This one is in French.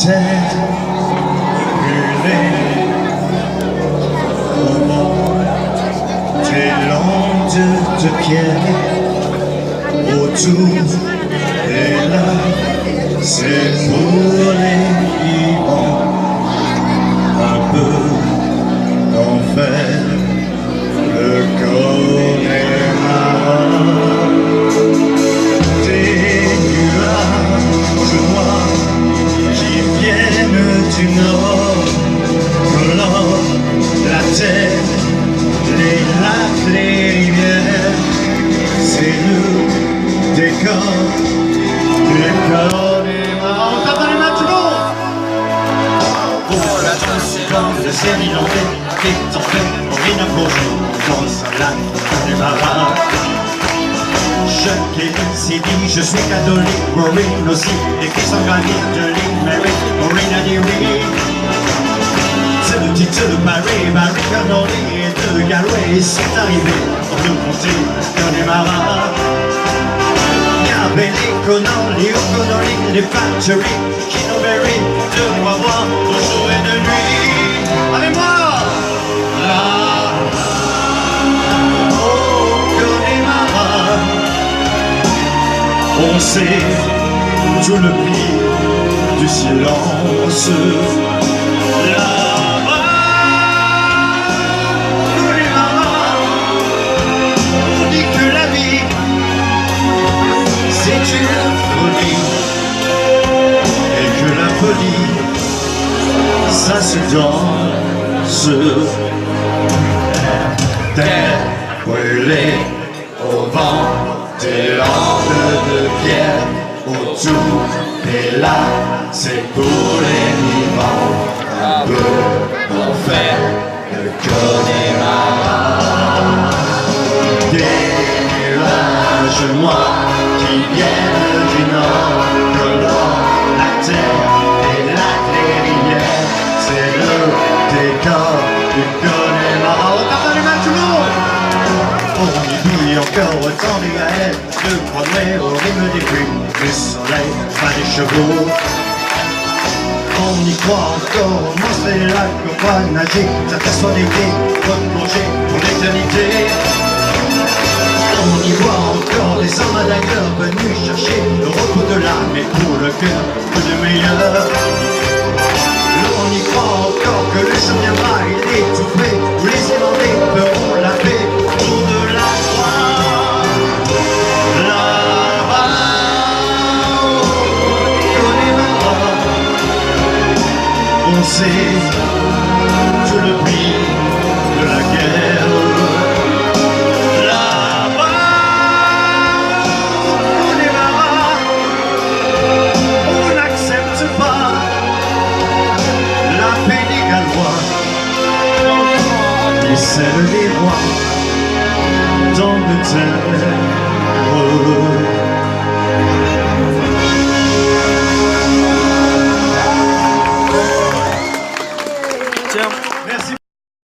terre brûlée au vent, tes landes de pierre autour et là, c'est pour les vivants un peu d'enfer, le Connemara. Des nuages noirs qui viennent du nord, collant la terre, les lacs, les rivières, c'est le décor du Connemara. On tape dans les mains tout le monde. Oh la danse, le ciel inondé, est en fait, on vient plongé dans un lac Connemara. Je s'est dit, je suis catholique, Maureen aussi, écrit sans granit de l'île Mary, Maureen a dit oui. C'est le titre de Paris, Marie Connolly et de Galway sont arrivés pour nous monter Connemara. Il y avait les Connolly, O'Connolly, les Factory, Kinnoberry, de quoi voir, de jour et de nuit. Avec moi! Là, on sait tout le prix du silence. Là-bas, on dit que la vie, c'est une folie, et que la folie, ça se danse. Terre brûlée au vent, des landes de pierre autour des lacs, c'est pour les vivants un peu d'enfer, le Connemara. Des nuages noirs qui viennent du nord, collant la terre, les lacs, les rivières, c'est le décor du Connemara. On tape dans les mains tout le monde. On y vit encore autant des gaëls de Broadway au rythme des plumes, du soleil, pas des chevaux. On y croit encore aux monstres et les lacs, qu'on croit nager, s'aperçoit d'été, replonger pour l'éternité. On y voit encore les hommes d'ailleurs venus chercher le repos de l'âme et pour le cœur, que de meilleur. On y croit encore que le jour viendra et l'étouffer, où les Irlandais feront la paix autour de la croix. Là-bas, au Connemara, on sait tout le prix de la guerre. Là-bas, au Connemara, on n'accepte pas la paix des Gallois, et celle des rois d'Angleterre.